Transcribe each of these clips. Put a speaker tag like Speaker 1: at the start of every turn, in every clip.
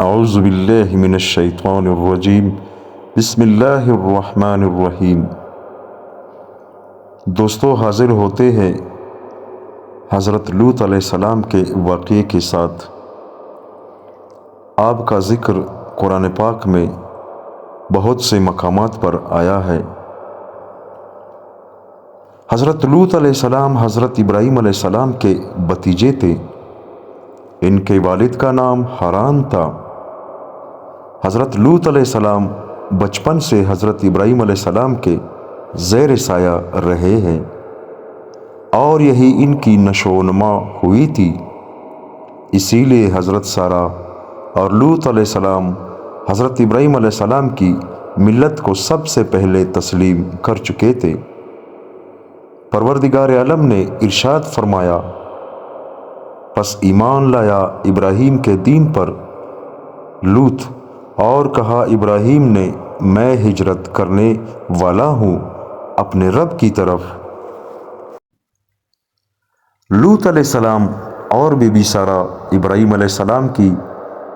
Speaker 1: اعوذ باللہ من الشیطان الرجیم بسم اللہ الرحمن الرحیم۔ دوستو، حاضر ہوتے ہیں حضرت لوط علیہ السلام کے واقعے کے ساتھ۔ آپ کا ذکر قرآن پاک میں بہت سے مقامات پر آیا ہے۔ حضرت لوط علیہ السلام حضرت ابراہیم علیہ السلام کے بھتیجے تھے۔ ان کے والد کا نام حاران تھا۔ حضرت لوط علیہ السلام بچپن سے حضرت ابراہیم علیہ السلام کے زیر سایہ رہے ہیں، اور یہی ان کی نشو و نما ہوئی تھی۔ اسی لیے حضرت سارہ اور لوط علیہ السلام حضرت ابراہیم علیہ السلام کی ملت کو سب سے پہلے تسلیم کر چکے تھے۔ پروردگار عالم نے ارشاد فرمایا، پس ایمان لایا ابراہیم کے دین پر لوط، اور کہا ابراہیم نے میں ہجرت کرنے والا ہوں اپنے رب کی طرف۔ لوط علیہ السلام اور بی بی سارہ ابراہیم علیہ السلام کی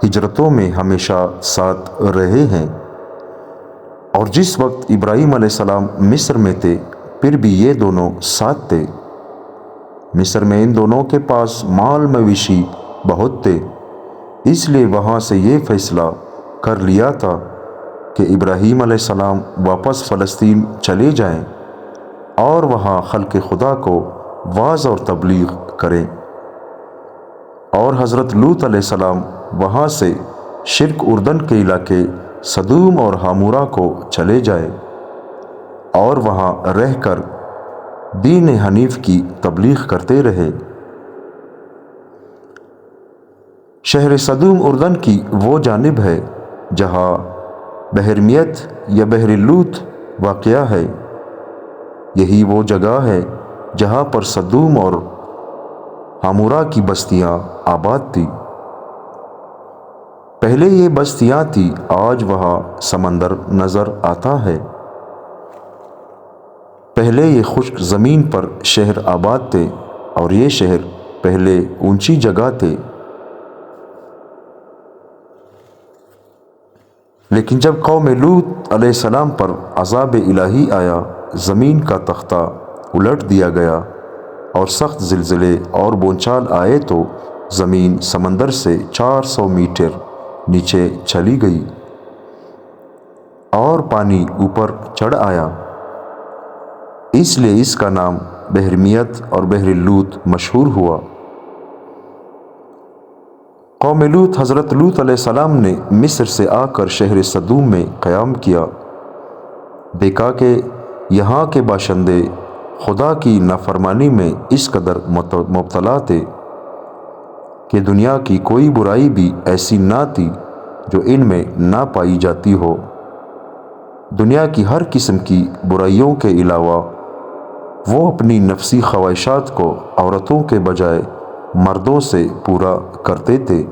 Speaker 1: ہجرتوں میں ہمیشہ ساتھ رہے ہیں، اور جس وقت ابراہیم علیہ السلام مصر میں تھے پھر بھی یہ دونوں ساتھ تھے۔ مصر میں ان دونوں کے پاس مال مویشی بہت تھے، اس لیے وہاں سے یہ فیصلہ کر لیا تھا کہ ابراہیم علیہ السلام واپس فلسطین چلے جائیں اور وہاں خلق خدا کو وعظ اور تبلیغ کریں، اور حضرت لوط علیہ السلام وہاں سے شرق اردن کے علاقے سدوم اور حمورہ کو چلے جائیں اور وہاں رہ کر دین حنیف کی تبلیغ کرتے رہے۔ شہر سدوم اردن کی وہ جانب ہے جہاں بحر میت یا بحر لوط واقع ہے۔ یہی وہ جگہ ہے جہاں پر سدوم اور حمورہ کی بستیاں آباد تھی۔ پہلے یہ بستیاں تھی، آج وہاں سمندر نظر آتا ہے۔ پہلے یہ خشک زمین پر شہر آباد تھے، اور یہ شہر پہلے اونچی جگہ تھے، لیکن جب قوم لوط علیہ السلام پر عذاب الہی آیا، زمین کا تختہ الٹ دیا گیا اور سخت زلزلے اور بونچال آئے تو زمین سمندر سے 400 میٹر نیچے چلی گئی اور پانی اوپر چڑھ آیا۔ اس لیے اس کا نام بحر میت اور بحر لوط مشہور ہوا۔ قوم لوط حضرت لوط علیہ السلام نے مصر سے آ کر شہر سدوم میں قیام کیا۔ دیکھا کہ یہاں کے باشندے خدا کی نافرمانی میں اس قدر مبتلا تھے کہ دنیا کی کوئی برائی بھی ایسی نہ تھی جو ان میں نہ پائی جاتی ہو۔ دنیا کی ہر قسم کی برائیوں کے علاوہ وہ اپنی نفسی خواہشات کو عورتوں کے بجائے مردوں سے پورا کرتے تھے۔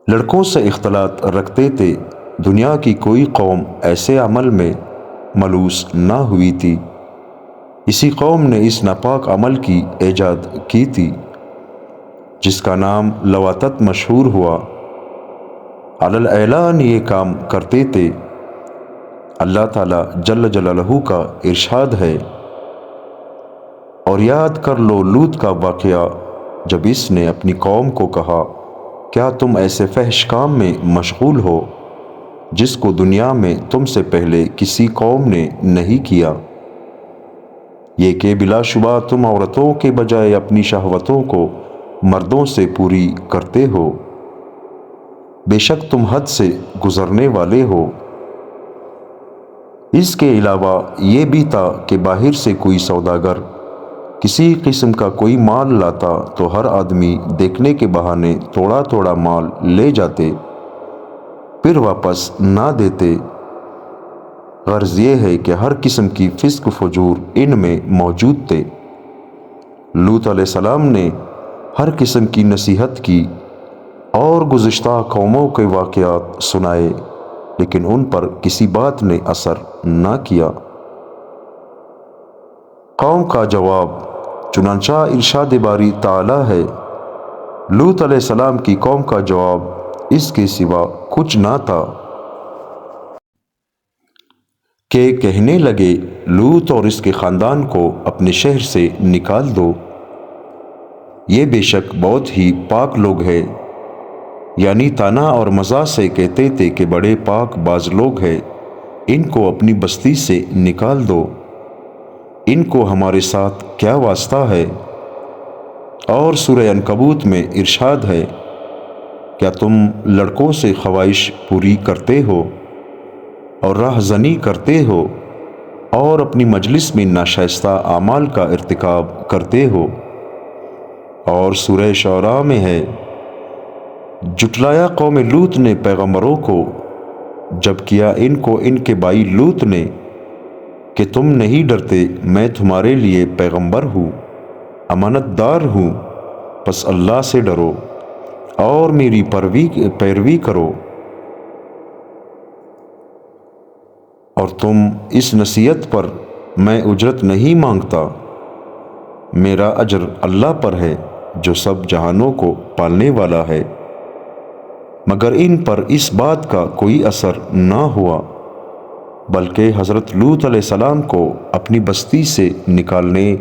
Speaker 1: لڑکوں سے اختلاط رکھتے تھے۔ دنیا کی کوئی قوم ایسے عمل میں ملوث نہ ہوئی تھی۔ اسی قوم نے اس ناپاک عمل کی ایجاد کی تھی جس کا نام لواطت مشہور ہوا۔ علی الاعلان یہ کام کرتے تھے۔ اللہ تعالیٰ جل جلالہ کا ارشاد ہے، اور یاد کر لو لوط کا واقعہ جب اس نے اپنی قوم کو کہا، کیا تم ایسے فحش کام میں مشغول ہو جس کو دنیا میں تم سے پہلے کسی قوم نے نہیں کیا؟ یہ کہ بلا شبہ تم عورتوں کے بجائے اپنی شہوتوں کو مردوں سے پوری کرتے ہو، بے شک تم حد سے گزرنے والے ہو۔ اس کے علاوہ یہ بھی تھا کہ باہر سے کوئی سوداگر کسی قسم کا کوئی مال لاتا تو ہر آدمی دیکھنے کے بہانے تھوڑا تھوڑا مال لے جاتے، پھر واپس نہ دیتے۔ غرض یہ ہے کہ ہر قسم کی فسق و فجور ان میں موجود تھے۔ لوط علیہ السلام نے ہر قسم کی نصیحت کی اور گزشتہ قوموں کے واقعات سنائے، لیکن ان پر کسی بات نے اثر نہ کیا۔ قوم کا جواب، چنانچہ ارشاد باری تعالیٰ ہے، لوط علیہ السلام کی قوم کا جواب اس کے سوا کچھ نہ تھا کہ کہنے لگے لوط اور اس کے خاندان کو اپنے شہر سے نکال دو، یہ بے شک بہت ہی پاک لوگ ہیں۔ یعنی طعنہ اور مزاح سے کہتے تھے کہ بڑے پاک باز لوگ ہیں، ان کو اپنی بستی سے نکال دو، ان کو ہمارے ساتھ کیا واسطہ ہے۔ اور سورہ عنکبوت میں ارشاد ہے، کیا تم لڑکوں سے خواہش پوری کرتے ہو اور راہزنی کرتے ہو اور اپنی مجلس میں ناشائستہ اعمال کا ارتکاب کرتے ہو۔ اور سورہ شعراء میں ہے، جھٹلایا قوم لوط نے پیغمبروں کو جب کیا ان کو ان کے بھائی لوط نے کہ تم نہیں ڈرتے، میں تمہارے لیے پیغمبر ہوں، امانت دار ہوں، پس اللہ سے ڈرو اور میری پیروی کرو، اور تم اس نصیحت پر میں اجرت نہیں مانگتا، میرا اجر اللہ پر ہے جو سب جہانوں کو پالنے والا ہے۔ مگر ان پر اس بات کا کوئی اثر نہ ہوا، بلکہ حضرت لوط علیہ السلام کو اپنی بستی سے نکالنے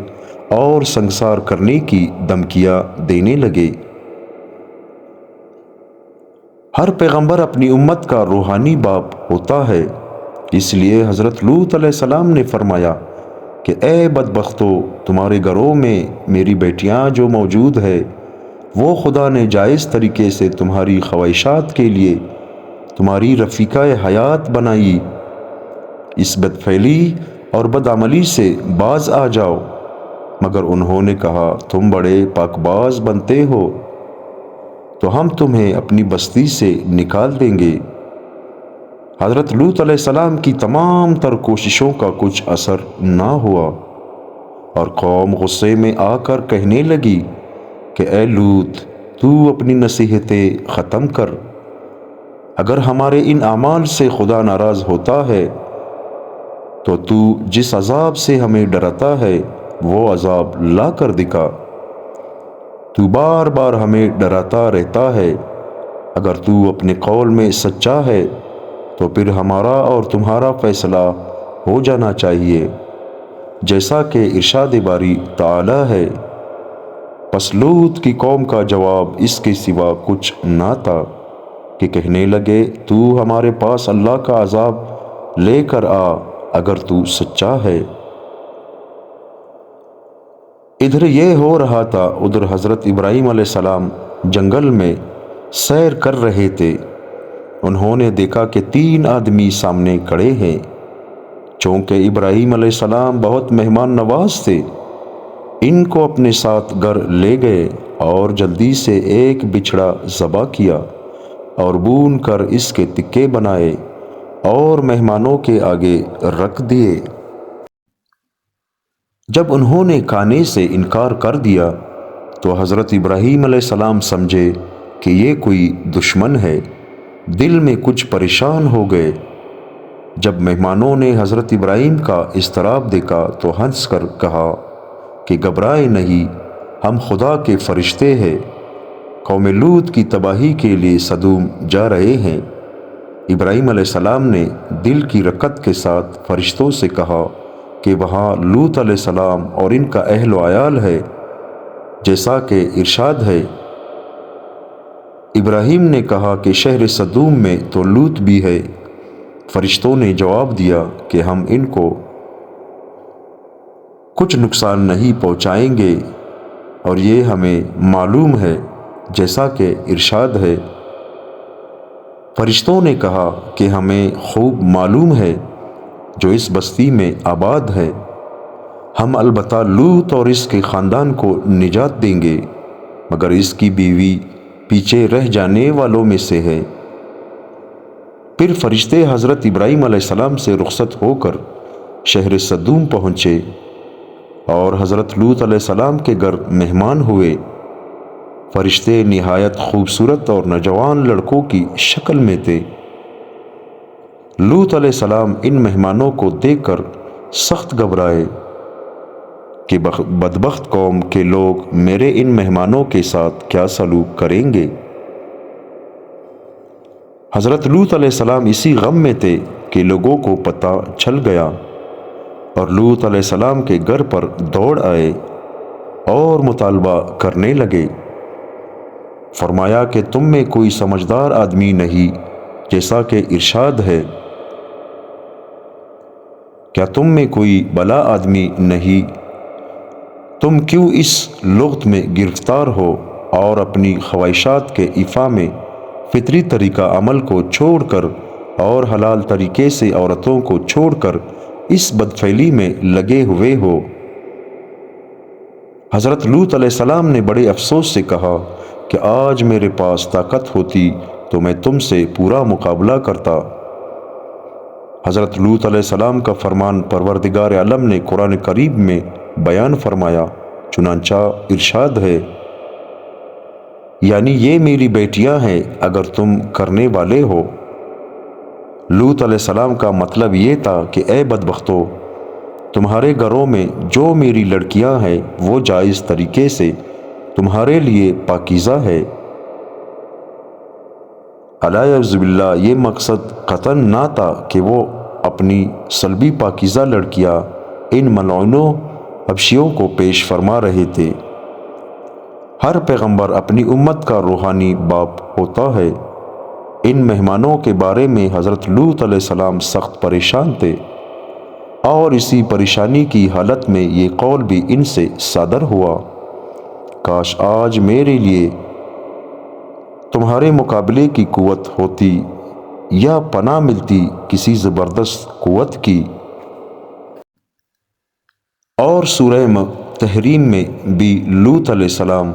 Speaker 1: اور سنگسار کرنے کی دھمکیاں دینے لگے۔ ہر پیغمبر اپنی امت کا روحانی باپ ہوتا ہے، اس لیے حضرت لوط علیہ السلام نے فرمایا کہ اے بدبختو، تمہارے گھروں میں میری بیٹیاں جو موجود ہے وہ خدا نے جائز طریقے سے تمہاری خواہشات کے لیے تمہاری رفیقہ حیات بنائی، اس بدفعلی اور بدعملی سے باز آ جاؤ۔ مگر انہوں نے کہا تم بڑے پاک باز بنتے ہو تو ہم تمہیں اپنی بستی سے نکال دیں گے۔ حضرت لوط علیہ السلام کی تمام تر کوششوں کا کچھ اثر نہ ہوا، اور قوم غصے میں آ کر کہنے لگی کہ اے لوط، تو اپنی نصیحتیں ختم کر، اگر ہمارے ان اعمال سے خدا ناراض ہوتا ہے تو جس عذاب سے ہمیں ڈراتا ہے وہ عذاب لا کر دکھا۔ تو بار بار ہمیں ڈراتا رہتا ہے، اگر تو اپنے قول میں سچا ہے تو پھر ہمارا اور تمہارا فیصلہ ہو جانا چاہیے، جیسا کہ ارشاد باری تعالی ہے۔ پس لوط کی قوم کا جواب اس کے سوا کچھ نہ تھا کہ کہنے لگے تو ہمارے پاس اللہ کا عذاب لے کر آ اگر تو سچا ہے۔ ادھر یہ ہو رہا تھا، ادھر حضرت ابراہیم علیہ السلام جنگل میں سیر کر رہے تھے۔ انہوں نے دیکھا کہ 3 آدمی سامنے کھڑے ہیں۔ چونکہ ابراہیم علیہ السلام بہت مہمان نواز تھے، ان کو اپنے ساتھ گھر لے گئے اور جلدی سے ایک بچھڑا ذبح کیا اور بھون کر اس کے تکے بنائے اور مہمانوں کے آگے رکھ دیے۔ جب انہوں نے کھانے سے انکار کر دیا تو حضرت ابراہیم علیہ السلام سمجھے کہ یہ کوئی دشمن ہے، دل میں کچھ پریشان ہو گئے۔ جب مہمانوں نے حضرت ابراہیم کا اضطراب دیکھا تو ہنس کر کہا کہ گھبرائے نہیں، ہم خدا کے فرشتے ہیں، قوم لوط کی تباہی کے لیے سدوم جا رہے ہیں۔ ابراہیم علیہ السلام نے دل کی رقت کے ساتھ فرشتوں سے کہا کہ وہاں لوط علیہ السلام اور ان کا اہل و عیال ہے، جیسا کہ ارشاد ہے۔ ابراہیم نے کہا کہ شہر سدوم میں تو لوط بھی ہے۔ فرشتوں نے جواب دیا کہ ہم ان کو کچھ نقصان نہیں پہنچائیں گے، اور یہ ہمیں معلوم ہے، جیسا کہ ارشاد ہے۔ فرشتوں نے کہا کہ ہمیں خوب معلوم ہے جو اس بستی میں آباد ہے، ہم البتہ لوط اور اس کے خاندان کو نجات دیں گے، مگر اس کی بیوی پیچھے رہ جانے والوں میں سے ہے۔ پھر فرشتے حضرت ابراہیم علیہ السلام سے رخصت ہو کر شہر سدوم پہنچے اور حضرت لوط علیہ السلام کے گھر مہمان ہوئے۔ فرشتے نہایت خوبصورت اور نوجوان لڑکوں کی شکل میں تھے۔ لوط علیہ السلام ان مہمانوں کو دیکھ کر سخت گھبرائے کہ بدبخت قوم کے لوگ میرے ان مہمانوں کے ساتھ کیا سلوک کریں گے۔ حضرت لوط علیہ السلام اسی غم میں تھے کہ لوگوں کو پتہ چل گیا اور لوط علیہ السلام کے گھر پر دوڑ آئے اور مطالبہ کرنے لگے۔ فرمایا کہ تم میں کوئی سمجھدار آدمی نہیں، جیسا کہ ارشاد ہے، کیا تم میں کوئی بلا آدمی نہیں؟ تم کیوں اس لغت میں گرفتار ہو اور اپنی خواہشات کے ایفا میں فطری طریقہ عمل کو چھوڑ کر اور حلال طریقے سے عورتوں کو چھوڑ کر اس بدفعلی میں لگے ہوئے ہو؟ حضرت لوط علیہ السلام نے بڑے افسوس سے کہا کہ آج میرے پاس طاقت ہوتی تو میں تم سے پورا مقابلہ کرتا۔ حضرت لوط علیہ السلام کا فرمان پروردگار عالم نے قرآن کریم میں بیان فرمایا، چنانچہ ارشاد ہے، یعنی یہ میری بیٹیاں ہیں اگر تم کرنے والے ہو۔ لوط علیہ السلام کا مطلب یہ تھا کہ اے بدبختو، تمہارے گھروں میں جو میری لڑکیاں ہیں وہ جائز طریقے سے تمہارے لیے پاکیزہ ہے۔ اعوذ باللہ، یہ مقصد قطعاً نہ تھا کہ وہ اپنی سلبی پاکیزہ لڑکیاں ان ملعونوں حبشیوں کو پیش فرما رہے تھے۔ ہر پیغمبر اپنی امت کا روحانی باپ ہوتا ہے۔ ان مہمانوں کے بارے میں حضرت لوط علیہ السلام سخت پریشان تھے، اور اسی پریشانی کی حالت میں یہ قول بھی ان سے صادر ہوا، کاش آج میرے لیے تمہارے مقابلے کی قوت ہوتی یا پناہ ملتی کسی زبردست قوت کی۔ اور سورہ تحریم میں بھی لوط علیہ السلام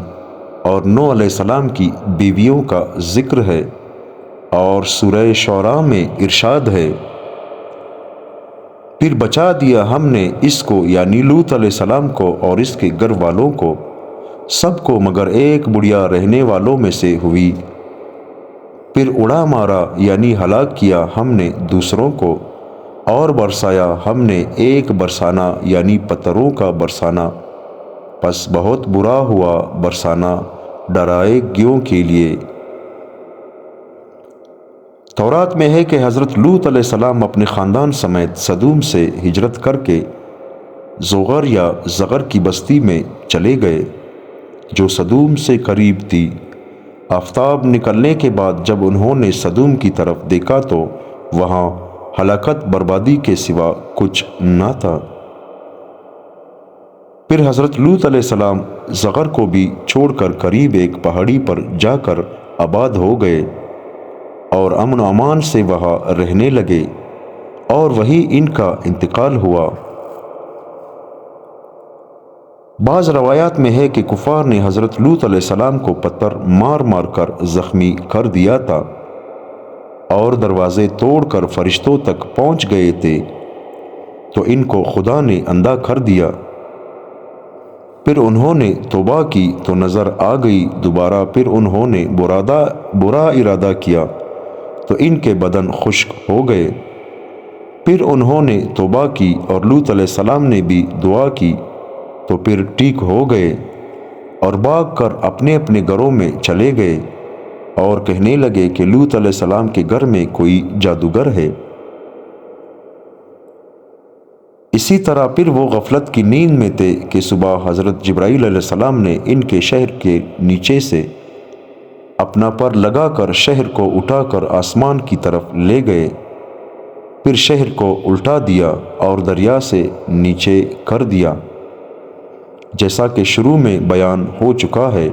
Speaker 1: اور نوح علیہ السلام کی بیویوں کا ذکر ہے، اور سورہ شعراء میں ارشاد ہے، پھر بچا دیا ہم نے اس کو یعنی لوط علیہ السلام کو اور اس کے گھر والوں کو، سب کو مگر ایک بڑیا رہنے والوں میں سے ہوئی۔ پھر اڑا مارا یعنی ہلاک کیا ہم نے دوسروں کو، اور برسایا ہم نے ایک برسانا یعنی پتھروں کا برسانا، پس بہت برا ہوا برسانا ڈرائے گیوں کے لیے۔ تورات میں ہے کہ حضرت لوط علیہ السلام اپنے خاندان سمیت سدوم سے ہجرت کر کے زوغر یا زغر کی بستی میں چلے گئے، جو سدوم سے قریب تھی۔ آفتاب نکلنے کے بعد جب انہوں نے سدوم کی طرف دیکھا تو وہاں ہلاکت بربادی کے سوا کچھ نہ تھا۔ پھر حضرت لوط علیہ السلام زغر کو بھی چھوڑ کر قریب ایک پہاڑی پر جا کر آباد ہو گئے اور امن و امان سے وہاں رہنے لگے، اور وہیں ان کا انتقال ہوا۔ بعض روایات میں ہے کہ کفار نے حضرت لوط علیہ السلام کو پتھر مار مار کر زخمی کر دیا تھا، اور دروازے توڑ کر فرشتوں تک پہنچ گئے تھے، تو ان کو خدا نے اندھا کر دیا۔ پھر انہوں نے توبہ کی تو نظر آ گئی دوبارہ، پھر انہوں نے برا ارادہ کیا تو ان کے بدن خشک ہو گئے۔ پھر انہوں نے توبہ کی اور لوط علیہ السلام نے بھی دعا کی تو پھر ٹھیک ہو گئے، اور بھاگ کر اپنے اپنے گھروں میں چلے گئے، اور کہنے لگے کہ لوط علیہ السلام کے گھر میں کوئی جادوگر ہے۔ اسی طرح پھر وہ غفلت کی نیند میں تھے کہ صبح حضرت جبرائیل علیہ السلام نے ان کے شہر کے نیچے سے اپنا پر لگا کر شہر کو اٹھا کر آسمان کی طرف لے گئے، پھر شہر کو الٹا دیا اور دریا سے نیچے کر دیا، جیسا کہ شروع میں بیان ہو چکا ہے،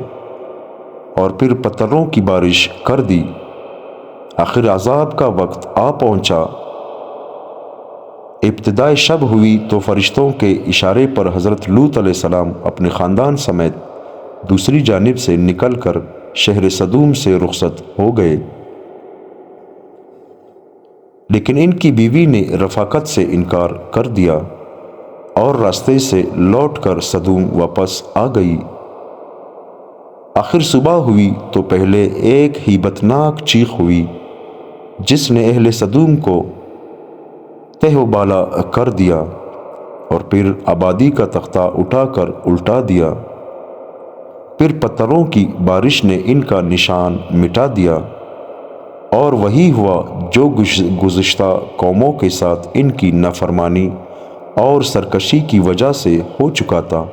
Speaker 1: اور پھر پتھروں کی بارش کر دی۔ آخر عذاب کا وقت آ پہنچا، ابتدائے شب ہوئی تو فرشتوں کے اشارے پر حضرت لوط علیہ السلام اپنے خاندان سمیت دوسری جانب سے نکل کر شہر سدوم سے رخصت ہو گئے، لیکن ان کی بیوی نے رفاقت سے انکار کر دیا اور راستے سے لوٹ کر سدوم واپس آ گئی۔ آخر صبح ہوئی تو پہلے ایک ہیبتناک چیخ ہوئی جس نے اہل سدوم کو تہ و بالا کر دیا، اور پھر آبادی کا تختہ اٹھا کر الٹا دیا۔ پھر پتھروں کی بارش نے ان کا نشان مٹا دیا، اور وہی ہوا جو گزشتہ قوموں کے ساتھ ان کی نافرمانی اور سرکشی کی وجہ سے ہو چکا تھا۔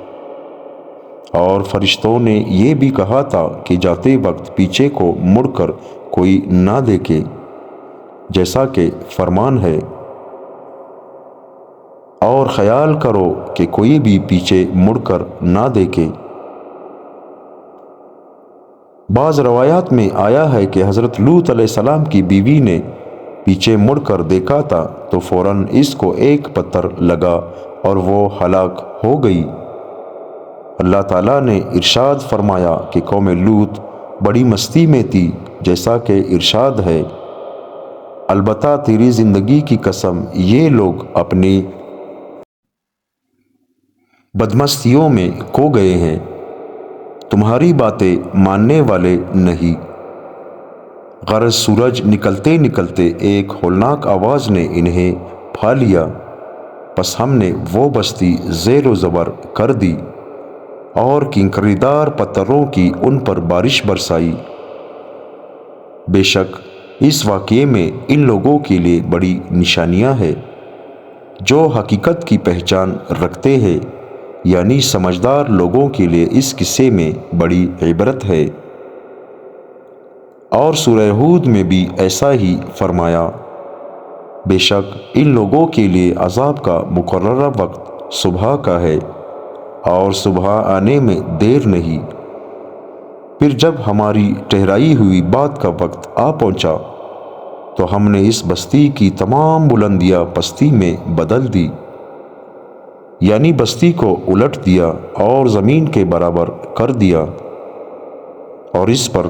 Speaker 1: اور فرشتوں نے یہ بھی کہا تھا کہ جاتے وقت پیچھے کو مڑ کر کوئی نہ دیکھے، جیسا کہ فرمان ہے، اور خیال کرو کہ کوئی بھی پیچھے مڑ کر نہ دیکھے۔ بعض روایات میں آیا ہے کہ حضرت لوط علیہ السلام کی بیوی نے پیچھے مڑ کر دیکھا تھا تو فوراً اس کو ایک پتھر لگا اور وہ ہلاک ہو گئی۔ اللہ تعالیٰ نے ارشاد فرمایا کہ قوم لوط بڑی مستی میں تھی، جیسا کہ ارشاد ہے، البتہ تیری زندگی کی قسم یہ لوگ اپنی بدمستیوں میں کھو گئے ہیں، تمہاری باتیں ماننے والے نہیں۔ غرض سورج نکلتے نکلتے ایک ہولناک آواز نے انہیں پھا لیا، پس ہم نے وہ بستی زیر و زبر کر دی اور کنکریدار پتھروں کی ان پر بارش برسائی۔ بے شک اس واقعے میں ان لوگوں کے لیے بڑی نشانیاں ہیں جو حقیقت کی پہچان رکھتے ہیں، یعنی سمجھدار لوگوں کے لیے اس قصے میں بڑی عبرت ہے۔ اور سورہ ہود میں بھی ایسا ہی فرمایا، بے شک ان لوگوں کے لیے عذاب کا مقررہ وقت صبح کا ہے، اور صبح آنے میں دیر نہیں۔ پھر جب ہماری ٹھہرائی ہوئی بات کا وقت آ پہنچا تو ہم نے اس بستی کی تمام بلندیاں پستی میں بدل دی، یعنی بستی کو الٹ دیا اور زمین کے برابر کر دیا، اور اس پر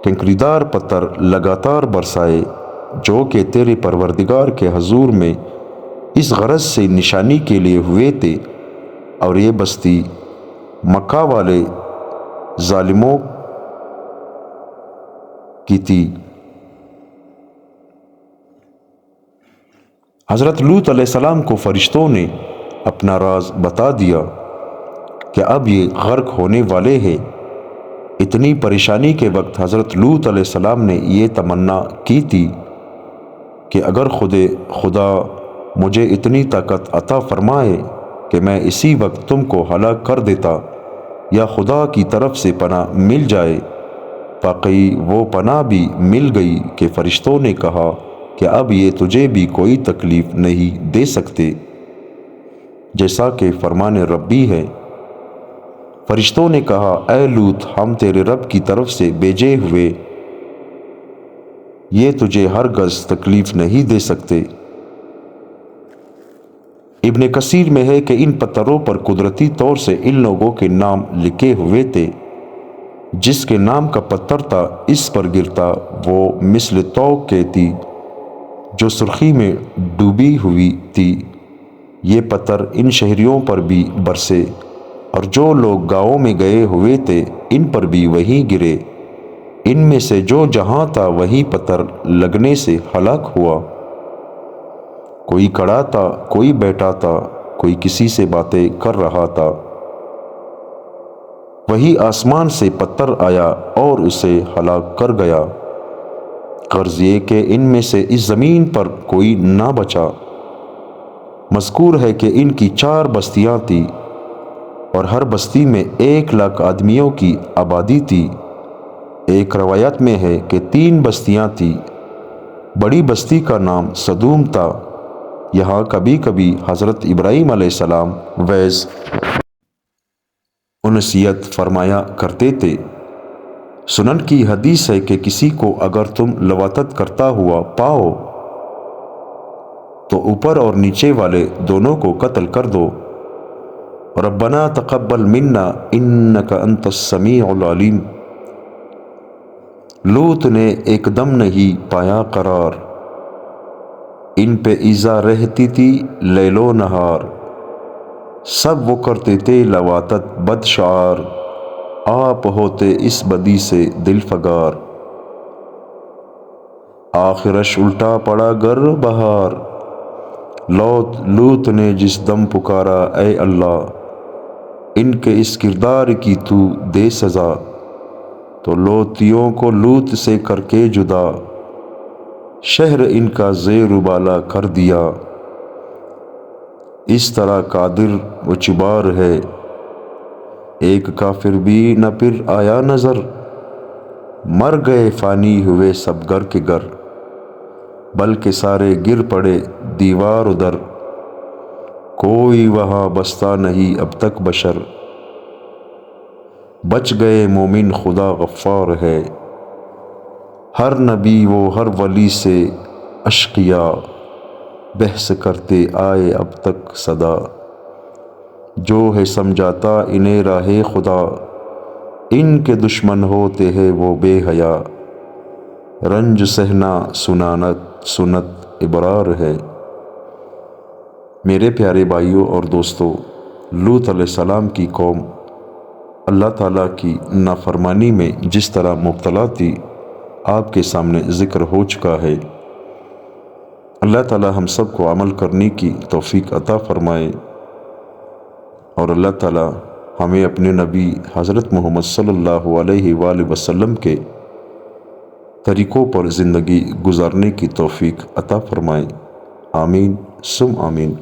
Speaker 1: کنکریدار پتھر لگاتار برسائے جو کہ تیرے پروردگار کے حضور میں اس غرض سے نشانی کے لیے ہوئے تھے، اور یہ بستی مکہ والے ظالموں کی تھی۔ حضرت لوط علیہ السلام کو فرشتوں نے اپنا راز بتا دیا کہ اب یہ غرق ہونے والے ہیں۔ اتنی پریشانی کے وقت حضرت لوط علیہ السلام نے یہ تمنا کی تھی کہ اگر خدا مجھے اتنی طاقت عطا فرمائے کہ میں اسی وقت تم کو ہلاک کر دیتا، یا خدا کی طرف سے پناہ مل جائے۔ واقعی وہ پناہ بھی مل گئی کہ فرشتوں نے کہا کہ اب یہ تجھے بھی کوئی تکلیف نہیں دے سکتے، جیسا کہ فرمان ربی ہے۔ فرشتوں نے کہا، اے لوط، ہم تیرے رب کی طرف سے بھیجے ہوئے، یہ تجھے ہرگز تکلیف نہیں دے سکتے۔ ابن کثیر میں ہے کہ ان پتھروں پر قدرتی طور سے ان لوگوں کے نام لکھے ہوئے تھے۔ جس کے نام کا پتھر تھا اس پر گرتا وہ مثل توق کے تھی جو سرخی میں ڈوبی ہوئی تھی۔ یہ پتھر ان شہریوں پر بھی برسے، اور جو لوگ گاؤں میں گئے ہوئے تھے ان پر بھی وہیں گرے۔ ان میں سے جو جہاں تھا وہیں پتھر لگنے سے ہلاک ہوا۔ کوئی کھڑا تھا، کوئی بیٹھا تھا، کوئی کسی سے باتیں کر رہا تھا۔ وہی آسمان سے پتھر آیا اور اسے ہلاک کر گیا۔ غرض یہ کہ ان میں سے اس زمین پر کوئی نہ بچا۔ مذکور ہے کہ ان کی 4 بستیاں تھیں، اور ہر بستی میں 1,00,000 آدمیوں کی آبادی تھی۔ ایک روایت میں ہے کہ 3 بستیاں تھیں۔ بڑی بستی کا نام سدوم تھا، یہاں کبھی کبھی حضرت ابراہیم علیہ السلام ویز انسیت فرمایا کرتے تھے۔ سنن کی حدیث ہے کہ کسی کو اگر تم لواطت کرتا ہوا پاؤ تو اوپر اور نیچے والے دونوں کو قتل کر دو۔ ربنا تقبل منا انک انت السمیع العلیم۔ لوط نے ایک دم نہیں پایا قرار، ان پہ ایذا رہتی تھی لیل و نہار۔ سب وہ کرتے تھے لواطت بد شعار، آپ ہوتے اس بدی سے دل فگار۔ آخرش الٹا پڑا گر بہار، لوط نے جس دم پکارا اے اللہ ان کے اس کردار کی تو دے سزا، تو لوطیوں کو لوط سے کر کے جدا، شہر ان کا زیر و بالا کر دیا۔ اس طرح قادر و جبار ہے، ایک کافر بھی نہ پھر آیا نظر، مر گئے فانی ہوئے سب گر کے گر، بلکہ سارے گر پڑے دیوار و در، کوئی وہاں بستا نہیں اب تک بشر، بچ گئے مومن خدا غفار ہے، ہر نبی و ہر ولی سے اشقیا، بحث کرتے آئے اب تک صدا، جو ہے سمجھاتا انہیں راہ خدا، ان کے دشمن ہوتے ہیں وہ بے حیا، رنج سہنا سنت ابرار ہے۔ میرے پیارے بھائیوں اور دوستو، لوط علیہ السلام کی قوم اللہ تعالیٰ کی نافرمانی میں جس طرح مبتلا تھی آپ کے سامنے ذکر ہو چکا ہے۔ اللہ تعالیٰ ہم سب کو عمل کرنے کی توفیق عطا فرمائے، اور اللہ تعالیٰ ہمیں اپنے نبی حضرت محمد صلی اللہ علیہ وآلہ وسلم کے طریقوں پر زندگی گزارنے کی توفیق عطا فرمائے۔ آمین ثم آمین۔